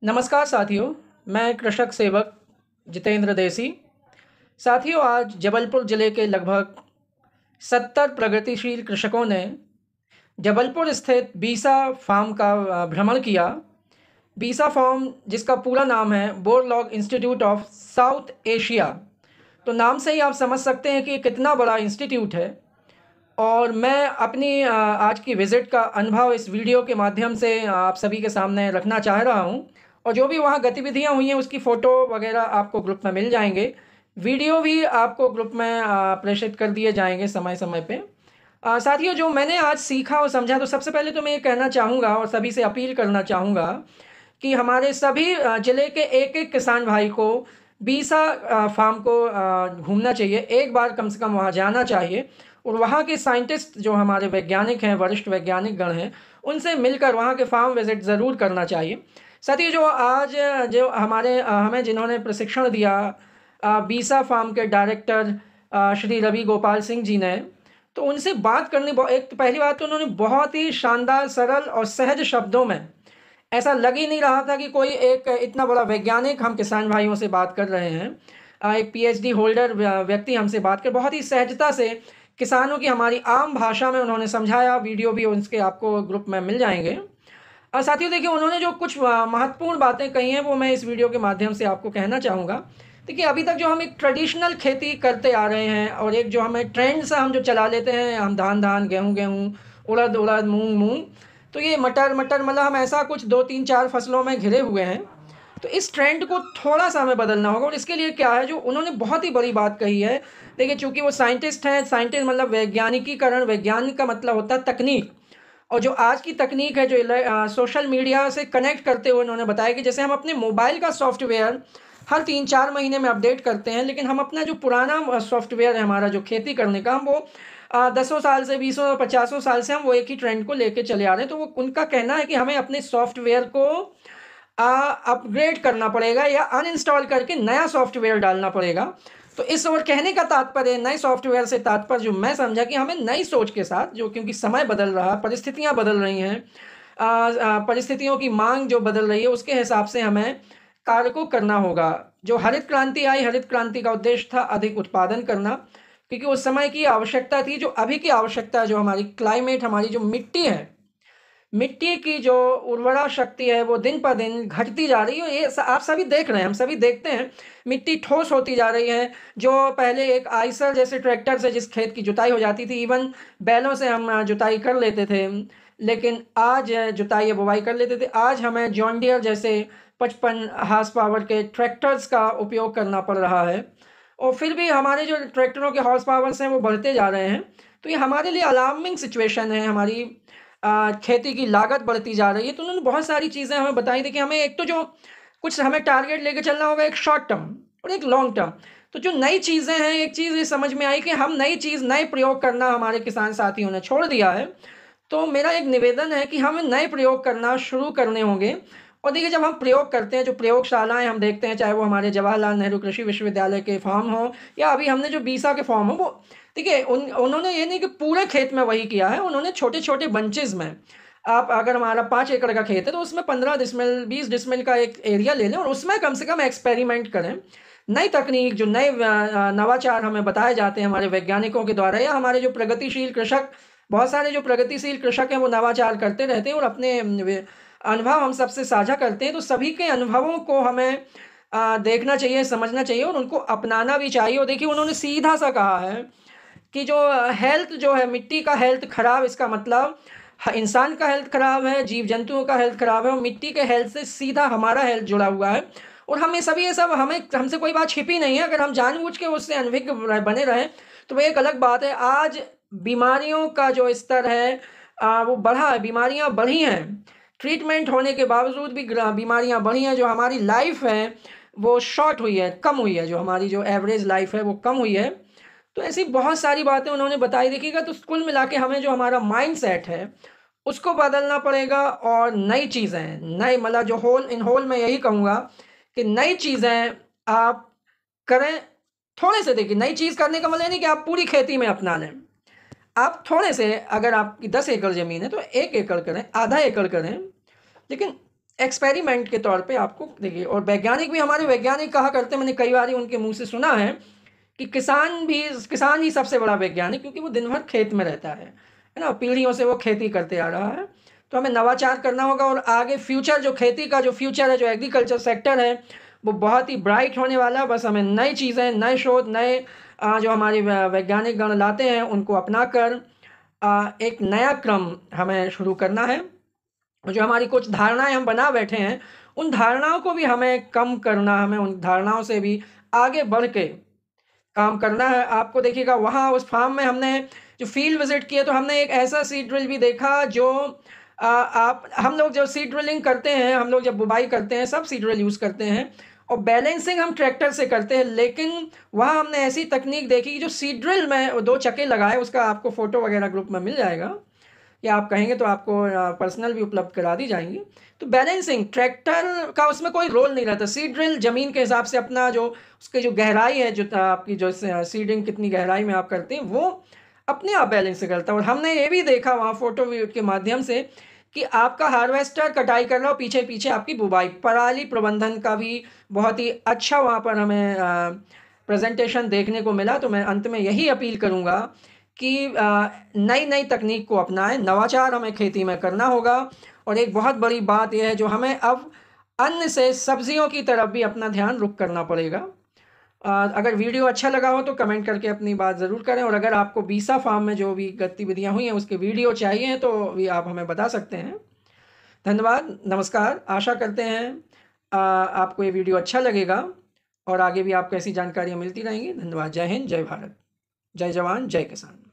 नमस्कार साथियों, मैं कृषक सेवक जितेंद्र देसी। साथियों, आज जबलपुर ज़िले के लगभग 70 प्रगतिशील कृषकों ने जबलपुर स्थित बीसा फार्म का भ्रमण किया। बीसा फार्म, जिसका पूरा नाम है Borlaug institute of south Asia. तो नाम से ही आप समझ सकते हैं कि ये कितना बड़ा इंस्टीट्यूट है। और मैं अपनी आज की विज़िट का अनुभव इस वीडियो के माध्यम से आप सभी के सामने रखना चाह रहा हूँ। और जो भी वहाँ गतिविधियाँ हुई हैं उसकी फ़ोटो वगैरह आपको ग्रुप में मिल जाएंगे। वीडियो भी आपको ग्रुप में प्रेषित कर दिए जाएंगे समय समय पे। साथियों, जो मैंने आज सीखा और समझा, तो सबसे पहले तो मैं ये कहना चाहूँगा और सभी से अपील करना चाहूँगा कि हमारे सभी ज़िले के एक एक किसान भाई को बीसा फार्म को घूमना चाहिए। एक बार कम से कम वहाँ जाना चाहिए और वहाँ के साइंटिस्ट, जो हमारे वैज्ञानिक हैं, वरिष्ठ वैज्ञानिक गण हैं, उनसे मिलकर वहाँ के फार्म विज़िट ज़रूर करना चाहिए। साथियों, जो आज जो हमारे हमें जिन्होंने प्रशिक्षण दिया, बीसा फार्म के डायरेक्टर श्री रवि गोपाल सिंह जी ने, तो उनसे बात करनी, एक तो पहली बात तो उन्होंने बहुत ही शानदार, सरल और सहज शब्दों में, ऐसा लग ही नहीं रहा था कि कोई एक इतना बड़ा वैज्ञानिक हम किसान भाइयों से बात कर रहे हैं। एक पीएचडी होल्डर व्यक्ति हमसे बात कर बहुत ही सहजता से किसानों की हमारी आम भाषा में उन्होंने समझाया। वीडियो भी उसके आपको ग्रुप में मिल जाएंगे। और साथियों, देखिए, उन्होंने जो कुछ महत्वपूर्ण बातें कही हैं वो मैं इस वीडियो के माध्यम से आपको कहना चाहूँगा। देखिए, अभी तक जो हम एक ट्रेडिशनल खेती करते आ रहे हैं और एक जो हमें ट्रेंड सा हम जो चला लेते हैं, हम धान गेहूँ गेहूँ, उड़द उड़द, मूंग मूंग, तो ये मटर मटर, मतलब हम ऐसा कुछ 2 3 4 फसलों में घिरे हुए हैं। तो इस ट्रेंड को थोड़ा सा हमें बदलना होगा। और इसके लिए क्या है, जो उन्होंने बहुत ही बड़ी बात कही है। देखिए, चूंकि वो साइंटिस्ट हैं, साइंटिस्ट मतलब वैज्ञानिकीकरण, वैज्ञानिक का मतलब होता है तकनीक। और जो आज की तकनीक है, जो सोशल मीडिया से कनेक्ट करते हुए उन्होंने बताया कि जैसे हम अपने मोबाइल का सॉफ्टवेयर हर 3 4 महीने में अपडेट करते हैं, लेकिन हम अपना जो पुराना सॉफ्टवेयर है हमारा, जो खेती करने का, हम वो 10 साल से, 20 50 साल से हम वो एक ही ट्रेंड को लेके चले आ रहे हैं। तो वो उनका कहना है कि हमें अपने सॉफ्टवेयर को अपग्रेड करना पड़ेगा या अनइंस्टॉल करके नया सॉफ्टवेयर डालना पड़ेगा। तो इस ओर कहने का तात्पर्य, नए सॉफ्टवेयर से तात्पर्य जो मैं समझा कि हमें नई सोच के साथ, जो क्योंकि समय बदल रहा, परिस्थितियां बदल रही हैं, परिस्थितियों की मांग जो बदल रही है, उसके हिसाब से हमें कार्य को करना होगा। जो हरित क्रांति आई, हरित क्रांति का उद्देश्य था अधिक उत्पादन करना, क्योंकि उस समय की आवश्यकता थी। जो अभी की आवश्यकता है, जो हमारी क्लाइमेट, हमारी जो मिट्टी है, मिट्टी की जो उर्वरा शक्ति है वो दिन पर दिन घटती जा रही है। ये आप सभी देख रहे हैं, हम सभी देखते हैं, मिट्टी ठोस होती जा रही है। जो पहले एक आइसर जैसे ट्रैक्टर से जिस खेत की जुताई हो जाती थी, इवन बैलों से हम जुताई कर लेते थे, लेकिन आज जुताई या बुवाई कर लेते थे, आज हमें जॉन डियर जैसे 55 हार्स पावर के ट्रैक्टर्स का उपयोग करना पड़ रहा है। और फिर भी हमारे जो ट्रैक्टरों के हॉर्स पावर्स हैं वो बढ़ते जा रहे हैं। तो ये हमारे लिए अलार्मिंग सिचुएशन है। हमारी खेती की लागत बढ़ती जा रही है। तो उन्होंने बहुत सारी चीज़ें हमें बताई थी कि हमें एक तो जो कुछ हमें टारगेट लेके चलना होगा, एक शॉर्ट टर्म और एक लॉन्ग टर्म। तो जो नई चीज़ें हैं, एक चीज़ ये समझ में आई कि हम नई चीज़, नए प्रयोग करना हमारे किसान साथियों ने छोड़ दिया है। तो मेरा एक निवेदन है कि हमें नए प्रयोग करना शुरू करने होंगे। और देखिए, जब हम प्रयोग करते हैं, जो प्रयोगशालाएं हम देखते हैं, चाहे वो हमारे जवाहरलाल नेहरू कृषि विश्वविद्यालय के फार्म हो या अभी हमने जो बीसा के फार्म हो, वो देखिए, उन्होंने ये नहीं कि पूरे खेत में वही किया है, उन्होंने छोटे छोटे बंचेज में, आप अगर हमारा 5 एकड़ का खेत है तो उसमें 15 डिसमिल 20 डिसमिल का एक एरिया ले लें और उसमें कम से कम एक्सपेरिमेंट करें। नई तकनीक, जो नए नवाचार हमें बताए जाते हैं हमारे वैज्ञानिकों के द्वारा, या हमारे जो प्रगतिशील कृषक, बहुत सारे जो प्रगतिशील कृषक हैं वो नवाचार करते रहते हैं और अपने अनुभव हम सबसे साझा करते हैं। तो सभी के अनुभवों को हमें देखना चाहिए, समझना चाहिए और उनको अपनाना भी चाहिए। और देखिए, उन्होंने सीधा सा कहा है कि जो हेल्थ जो है, मिट्टी का हेल्थ खराब, इसका मतलब इंसान का हेल्थ खराब है, जीव जंतुओं का हेल्थ खराब है, और मिट्टी के हेल्थ से सीधा हमारा हेल्थ जुड़ा हुआ है। और हमें सभी ये सब, हमें हमसे कोई बात छिपी नहीं है। अगर हम जानबूझ के उससे अनभिज्ञ बने रहें तो वो एक अलग बात है। आज बीमारियों का जो स्तर है वो बढ़ा है, बीमारियां बढ़ी हैं, ट्रीटमेंट होने के बावजूद भी बीमारियां बढ़ी हैं। जो हमारी लाइफ है वो शॉर्ट हुई है, कम हुई है, जो हमारी जो एवरेज लाइफ है वो कम हुई है। तो ऐसी बहुत सारी बातें उन्होंने बताई। देखिएगा, तो कुल मिला के हमें जो हमारा माइंडसेट है उसको बदलना पड़ेगा और नई चीज़ें, नए मतलब जो होल मैं यही कहूँगा कि नई चीज़ें आप करें। थोड़े से, देखिए, नई चीज़ करने का मतलब नहीं कि आप पूरी खेती में अपना लें। आप थोड़े से, अगर आपकी 10 एकड़ ज़मीन है तो 1 एकड़ करें, आधा एकड़ करें, लेकिन एक्सपेरिमेंट के तौर पे आपको देखिए। और वैज्ञानिक भी, हमारे वैज्ञानिक कहा करते हैं, मैंने कई बार उनके मुंह से सुना है कि किसान ही सबसे बड़ा वैज्ञानिक, क्योंकि वो दिन भर खेत में रहता है ना, पीढ़ियों से वो खेती करते आ रहा है। तो हमें नवाचार करना होगा और आगे फ्यूचर, जो खेती का जो फ्यूचर है, जो एग्रीकल्चर सेक्टर है, वो बहुत ही ब्राइट होने वाला है। बस हमें नई चीज़ें, नए शोध, नए जो हमारे वैज्ञानिक गण लाते हैं उनको अपनाकर एक नया क्रम हमें शुरू करना है। जो हमारी कुछ धारणाएं हम बना बैठे हैं, उन धारणाओं को भी हमें कम करना, हमें उन धारणाओं से भी आगे बढ़ के काम करना है। आपको देखिएगा वहाँ उस फार्म में हमने जो फील्ड विजिट किए, तो हमने एक ऐसा सीड ड्रिल भी देखा जो आप हम लोग जब सीड ड्रिलिंग करते हैं, हम लोग जब बुवाई करते हैं, सब सीड ड्रिल यूज़ करते हैं और बैलेंसिंग हम ट्रैक्टर से करते हैं। लेकिन वहाँ हमने ऐसी तकनीक देखी कि जो सीड ड्रिल में 2 चक्के लगाए, उसका आपको फ़ोटो वगैरह ग्रुप में मिल जाएगा, या आप कहेंगे तो आपको पर्सनल भी उपलब्ध करा दी जाएंगी। तो बैलेंसिंग ट्रैक्टर का उसमें कोई रोल नहीं रहता। सीड ड्रिल ज़मीन के हिसाब से अपना जो उसकी जो गहराई है, जो आपकी जो सीडिंग कितनी गहराई में आप करते हैं, वो अपने आप बैलेंस करता है। और हमने ये भी देखा वहाँ फोटो के माध्यम से कि आपका हार्वेस्टर कटाई कर रहा हो, पीछे पीछे आपकी बुवाई, पराली प्रबंधन का भी बहुत ही अच्छा वहाँ पर हमें प्रेजेंटेशन देखने को मिला। तो मैं अंत में यही अपील करूँगा कि नई नई तकनीक को अपनाएं, नवाचार हमें खेती में करना होगा। और एक बहुत बड़ी बात यह है, जो हमें अब अन्न से सब्जियों की तरफ भी अपना ध्यान रुख करना पड़ेगा। अगर वीडियो अच्छा लगा हो तो कमेंट करके अपनी बात ज़रूर करें। और अगर आपको बीसा फार्म में जो भी गतिविधियां हुई हैं उसके वीडियो चाहिए तो भी आप हमें बता सकते हैं। धन्यवाद, नमस्कार। आशा करते हैं आपको ये वीडियो अच्छा लगेगा और आगे भी आपको ऐसी जानकारियाँ मिलती रहेंगी। धन्यवाद। जय हिंद, जय भारत, जय जवान, जय किसान।